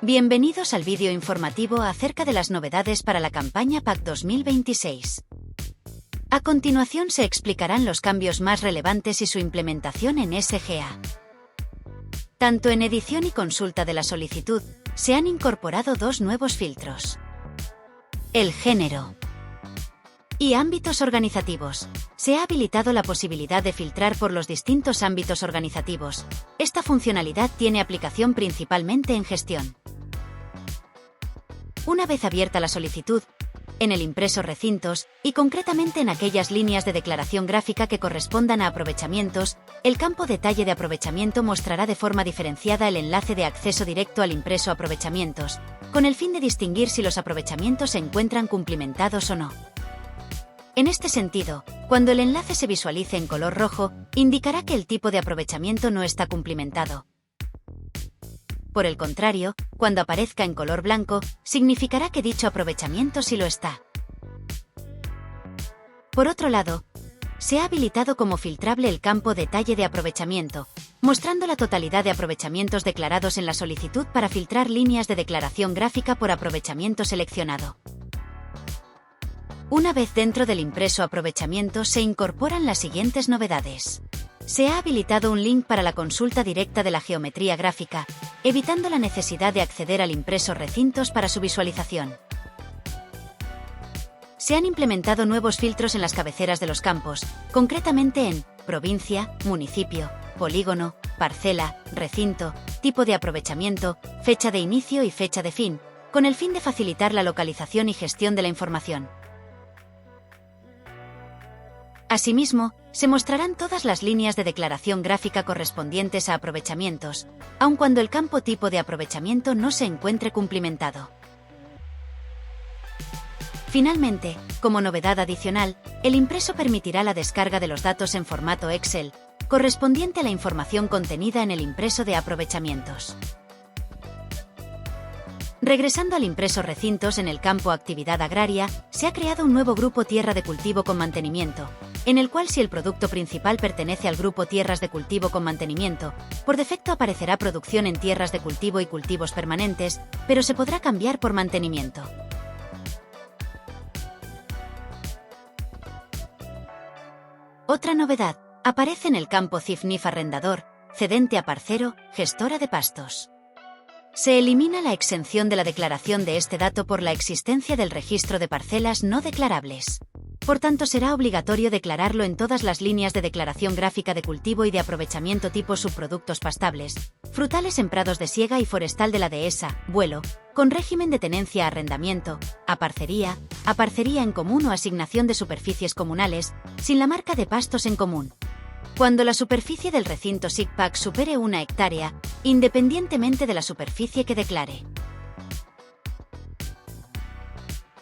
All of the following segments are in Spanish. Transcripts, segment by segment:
Bienvenidos al vídeo informativo acerca de las novedades para la campaña PAC 2026. A continuación se explicarán los cambios más relevantes y su implementación en SGA. Tanto en edición y consulta de la solicitud, se han incorporado dos nuevos filtros. El género y ámbitos organizativos. Se ha habilitado la posibilidad de filtrar por los distintos ámbitos organizativos. Esta funcionalidad tiene aplicación principalmente en gestión. Una vez abierta la solicitud, en el impreso recintos, y concretamente en aquellas líneas de declaración gráfica que correspondan a aprovechamientos, el campo detalle de aprovechamiento mostrará de forma diferenciada el enlace de acceso directo al impreso aprovechamientos, con el fin de distinguir si los aprovechamientos se encuentran cumplimentados o no. En este sentido, cuando el enlace se visualice en color rojo, indicará que el tipo de aprovechamiento no está cumplimentado. Por el contrario, cuando aparezca en color blanco, significará que dicho aprovechamiento sí lo está. Por otro lado, se ha habilitado como filtrable el campo detalle de aprovechamiento, mostrando la totalidad de aprovechamientos declarados en la solicitud para filtrar líneas de declaración gráfica por aprovechamiento seleccionado. Una vez dentro del impreso aprovechamiento se incorporan las siguientes novedades. Se ha habilitado un link para la consulta directa de la geometría gráfica, evitando la necesidad de acceder al impreso recintos para su visualización. Se han implementado nuevos filtros en las cabeceras de los campos, concretamente en provincia, municipio, polígono, parcela, recinto, tipo de aprovechamiento, fecha de inicio y fecha de fin, con el fin de facilitar la localización y gestión de la información. Asimismo, se mostrarán todas las líneas de declaración gráfica correspondientes a aprovechamientos, aun cuando el campo tipo de aprovechamiento no se encuentre cumplimentado. Finalmente, como novedad adicional, el impreso permitirá la descarga de los datos en formato Excel, correspondiente a la información contenida en el impreso de aprovechamientos. Regresando al impreso recintos en el campo Actividad agraria, se ha creado un nuevo grupo Tierra de cultivo con mantenimiento, en el cual si el producto principal pertenece al grupo Tierras de cultivo con mantenimiento, por defecto aparecerá producción en tierras de cultivo y cultivos permanentes, pero se podrá cambiar por mantenimiento. Otra novedad, aparece en el campo CIF-NIF arrendador, cedente a parcero, gestora de pastos. Se elimina la exención de la declaración de este dato por la existencia del registro de parcelas no declarables. Por tanto, será obligatorio declararlo en todas las líneas de declaración gráfica de cultivo y de aprovechamiento tipo subproductos pastables, frutales en prados de siega y forestal de la dehesa, vuelo, con régimen de tenencia arrendamiento, a parcería en común o asignación de superficies comunales, sin la marca de pastos en común. Cuando la superficie del recinto SICPAC supere 1 hectárea, independientemente de la superficie que declare.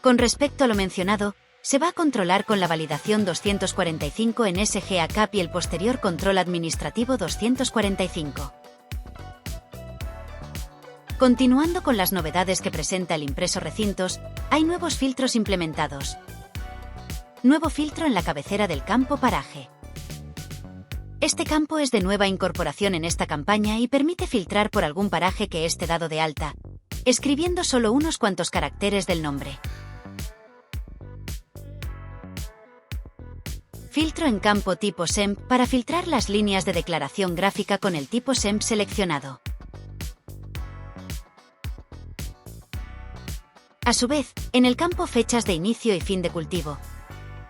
Con respecto a lo mencionado, se va a controlar con la validación 245 en SGA CAP y el posterior control administrativo 245. Continuando con las novedades que presenta el impreso recintos, hay nuevos filtros implementados. Nuevo filtro en la cabecera del campo paraje. Este campo es de nueva incorporación en esta campaña y permite filtrar por algún paraje que esté dado de alta, escribiendo solo unos cuantos caracteres del nombre. Filtro en campo tipo SEMP para filtrar las líneas de declaración gráfica con el tipo SEMP seleccionado. A su vez, en el campo fechas de inicio y fin de cultivo,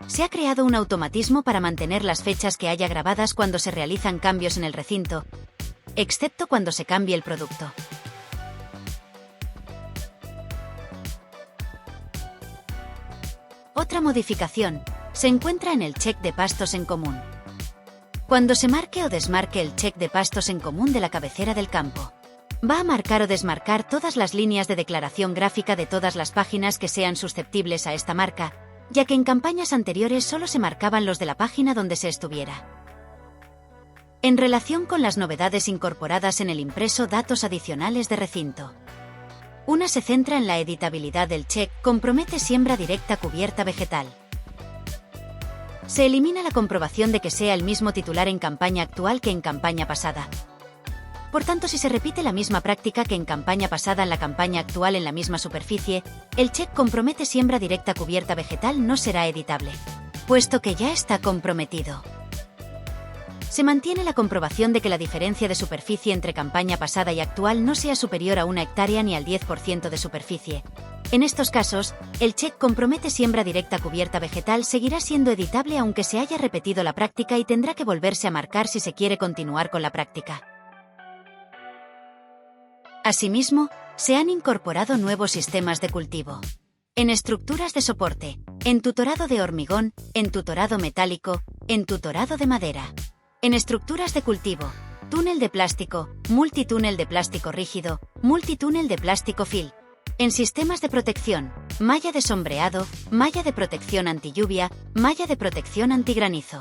se ha creado un automatismo para mantener las fechas que haya grabadas cuando se realizan cambios en el recinto, excepto cuando se cambie el producto. Otra modificación se encuentra en el check de pastos en común. Cuando se marque o desmarque el check de pastos en común de la cabecera del campo, va a marcar o desmarcar todas las líneas de declaración gráfica de todas las páginas que sean susceptibles a esta marca, ya que en campañas anteriores solo se marcaban los de la página donde se estuviera. En relación con las novedades incorporadas en el impreso datos adicionales de recinto. Una se centra en la editabilidad del check, compromete siembra directa cubierta vegetal. Se elimina la comprobación de que sea el mismo titular en campaña actual que en campaña pasada. Por tanto, si se repite la misma práctica que en campaña pasada en la campaña actual en la misma superficie, el check compromete siembra directa cubierta vegetal no será editable, puesto que ya está comprometido. Se mantiene la comprobación de que la diferencia de superficie entre campaña pasada y actual no sea superior a 1 hectárea ni al 10% de superficie. En estos casos, el check compromete siembra directa cubierta vegetal seguirá siendo editable aunque se haya repetido la práctica y tendrá que volverse a marcar si se quiere continuar con la práctica. Asimismo, se han incorporado nuevos sistemas de cultivo. En estructuras de soporte, entutorado de hormigón, entutorado metálico, entutorado de madera. En estructuras de cultivo, túnel de plástico, multitúnel de plástico rígido, multitúnel de plástico fill. En sistemas de protección, malla de sombreado, malla de protección antilluvia, malla de protección antigranizo.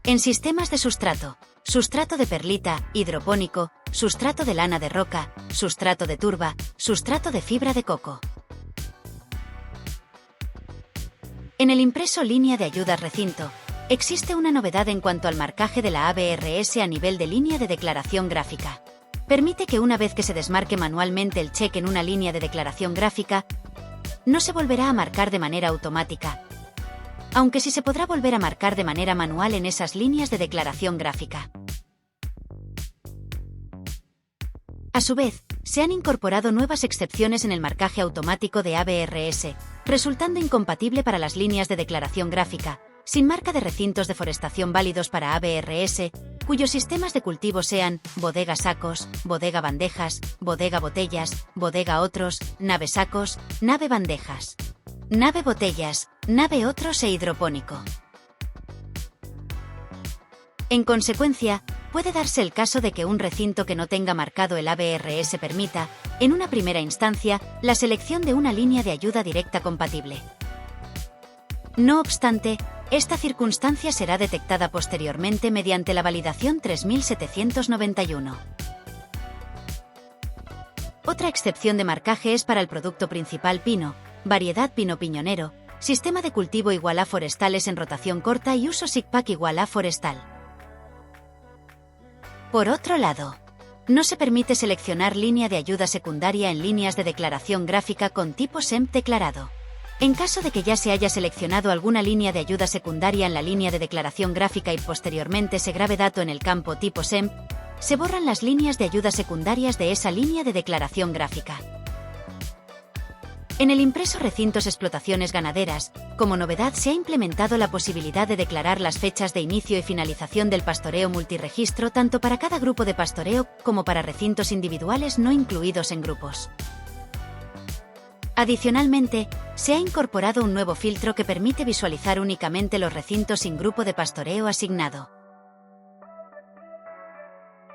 En sistemas de sustrato, sustrato de perlita, hidropónico, sustrato de lana de roca, sustrato de turba, sustrato de fibra de coco. En el impreso línea de ayudas recinto, existe una novedad en cuanto al marcaje de la ABRS a nivel de línea de declaración gráfica. Permite que una vez que se desmarque manualmente el check en una línea de declaración gráfica, no se volverá a marcar de manera automática, aunque sí se podrá volver a marcar de manera manual en esas líneas de declaración gráfica. A su vez, se han incorporado nuevas excepciones en el marcaje automático de ABRS, resultando incompatible para las líneas de declaración gráfica, sin marca de recintos de forestación válidos para ABRS, cuyos sistemas de cultivo sean bodega sacos, bodega bandejas, bodega botellas, bodega otros, nave sacos, nave bandejas, nave botellas, nave otros e hidropónico. En consecuencia, puede darse el caso de que un recinto que no tenga marcado el ABRS permita, en una primera instancia, la selección de una línea de ayuda directa compatible. No obstante, esta circunstancia será detectada posteriormente mediante la validación 3791. Otra excepción de marcaje es para el producto principal pino, variedad pino piñonero, sistema de cultivo igual a forestales en rotación corta y uso SIGPAC igual a forestal. Por otro lado, no se permite seleccionar línea de ayuda secundaria en líneas de declaración gráfica con tipo SEMP declarado. En caso de que ya se haya seleccionado alguna línea de ayuda secundaria en la línea de declaración gráfica y posteriormente se grabe dato en el campo tipo SEMP, se borran las líneas de ayuda secundarias de esa línea de declaración gráfica. En el impreso recintos explotaciones ganaderas, como novedad se ha implementado la posibilidad de declarar las fechas de inicio y finalización del pastoreo multiregistro tanto para cada grupo de pastoreo como para recintos individuales no incluidos en grupos. Adicionalmente, se ha incorporado un nuevo filtro que permite visualizar únicamente los recintos sin grupo de pastoreo asignado.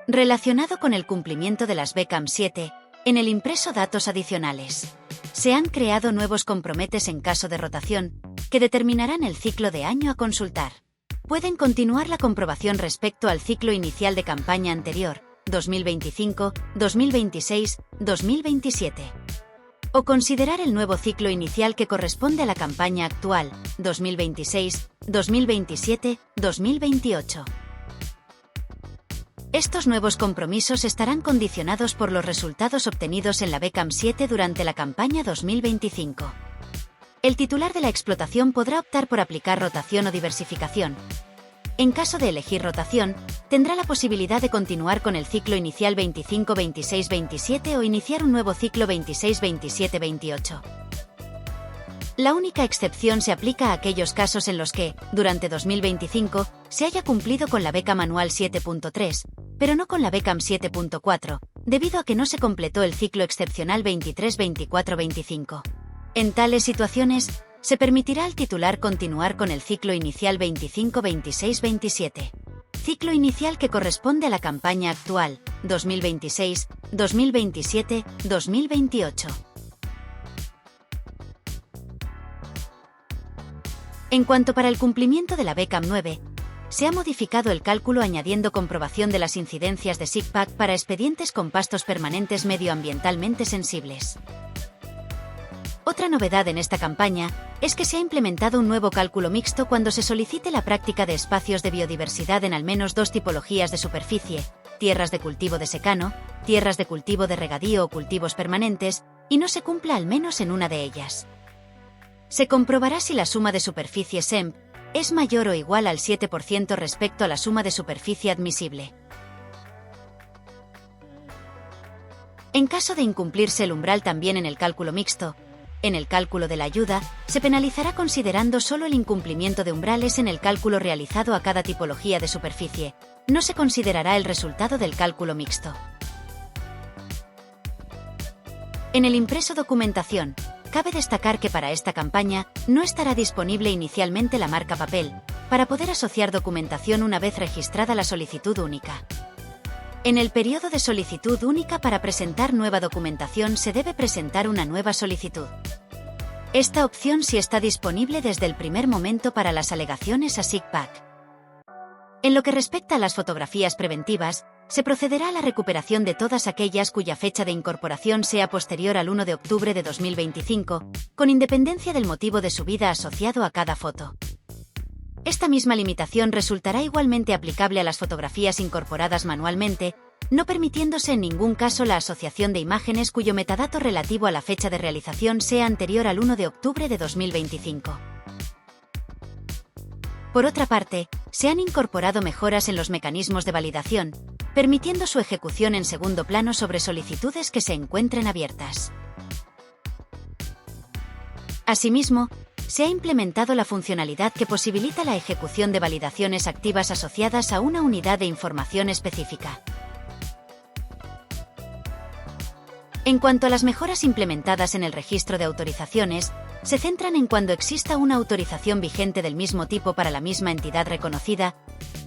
Relacionado con el cumplimiento de las BCAM 7, en el impreso datos adicionales. Se han creado nuevos comprometes en caso de rotación, que determinarán el ciclo de año a consultar. Pueden continuar la comprobación respecto al ciclo inicial de campaña anterior, 2025, 2026, 2027. O considerar el nuevo ciclo inicial que corresponde a la campaña actual, 2026, 2027, 2028. Estos nuevos compromisos estarán condicionados por los resultados obtenidos en la BCAM 7 durante la campaña 2025. El titular de la explotación podrá optar por aplicar rotación o diversificación. En caso de elegir rotación, tendrá la posibilidad de continuar con el ciclo inicial 25-26-27 o iniciar un nuevo ciclo 26-27-28. La única excepción se aplica a aquellos casos en los que, durante 2025, se haya cumplido con la BCAM anual 7.3, pero no con la BCAM 7.4, debido a que no se completó el ciclo excepcional 23-24-25. En tales situaciones, se permitirá al titular continuar con el ciclo inicial 25-26-27. Ciclo inicial que corresponde a la campaña actual, 2026, 2027, 2028. En cuanto para el cumplimiento de la BCAM 9, se ha modificado el cálculo añadiendo comprobación de las incidencias de SIGPAC para expedientes con pastos permanentes medioambientalmente sensibles. Otra novedad en esta campaña es que se ha implementado un nuevo cálculo mixto cuando se solicite la práctica de espacios de biodiversidad en al menos dos tipologías de superficie: tierras de cultivo de secano, tierras de cultivo de regadío o cultivos permanentes, y no se cumpla al menos en una de ellas. Se comprobará si la suma de superficie SEMP es mayor o igual al 7% respecto a la suma de superficie admisible. En caso de incumplirse el umbral también en el cálculo mixto, en el cálculo de la ayuda, se penalizará considerando solo el incumplimiento de umbrales en el cálculo realizado a cada tipología de superficie. No se considerará el resultado del cálculo mixto. En el impreso documentación, cabe destacar que para esta campaña no estará disponible inicialmente la marca papel, para poder asociar documentación una vez registrada la solicitud única. En el periodo de solicitud única para presentar nueva documentación se debe presentar una nueva solicitud. Esta opción sí está disponible desde el primer momento para las alegaciones a SIGPAC. En lo que respecta a las fotografías preventivas, se procederá a la recuperación de todas aquellas cuya fecha de incorporación sea posterior al 1 de octubre de 2025, con independencia del motivo de su vida asociado a cada foto. Esta misma limitación resultará igualmente aplicable a las fotografías incorporadas manualmente, no permitiéndose en ningún caso la asociación de imágenes cuyo metadato relativo a la fecha de realización sea anterior al 1 de octubre de 2025. Por otra parte, se han incorporado mejoras en los mecanismos de validación, permitiendo su ejecución en segundo plano sobre solicitudes que se encuentren abiertas. Asimismo, se ha implementado la funcionalidad que posibilita la ejecución de validaciones activas asociadas a una unidad de información específica. En cuanto a las mejoras implementadas en el registro de autorizaciones, se centran en cuando exista una autorización vigente del mismo tipo para la misma entidad reconocida,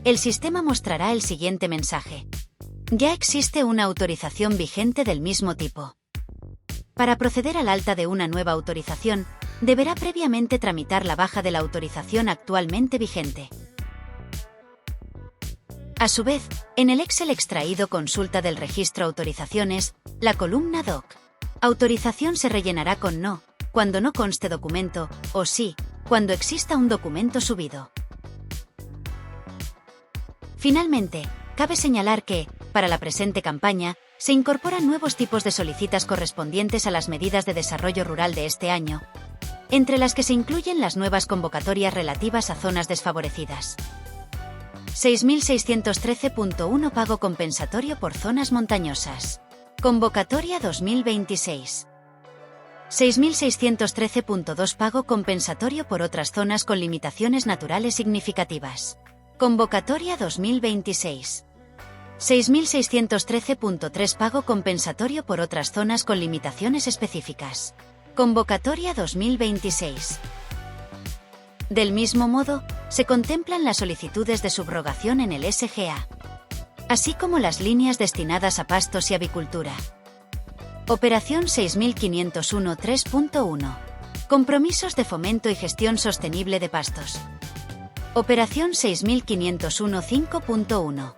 el sistema mostrará el siguiente mensaje: ya existe una autorización vigente del mismo tipo. Para proceder al alta de una nueva autorización, deberá previamente tramitar la baja de la autorización actualmente vigente. A su vez, en el Excel extraído consulta del registro autorizaciones, la columna DOC autorización se rellenará con no, cuando no conste documento, o sí, cuando exista un documento subido. Finalmente, cabe señalar que, para la presente campaña, se incorporan nuevos tipos de solicitas correspondientes a las medidas de desarrollo rural de este año, entre las que se incluyen las nuevas convocatorias relativas a zonas desfavorecidas. 6.613.1 Pago compensatorio por zonas montañosas. Convocatoria 2026. 6.613.2 Pago compensatorio por otras zonas con limitaciones naturales significativas. Convocatoria 2026. 6.613.3 Pago compensatorio por otras zonas con limitaciones específicas. Convocatoria 2026. Del mismo modo, se contemplan las solicitudes de subrogación en el SGA, así como las líneas destinadas a pastos y avicultura. Operación 6.501 3.1. Compromisos de fomento y gestión sostenible de pastos. Operación 6.501 5.1.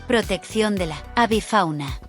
Protección de la avifauna.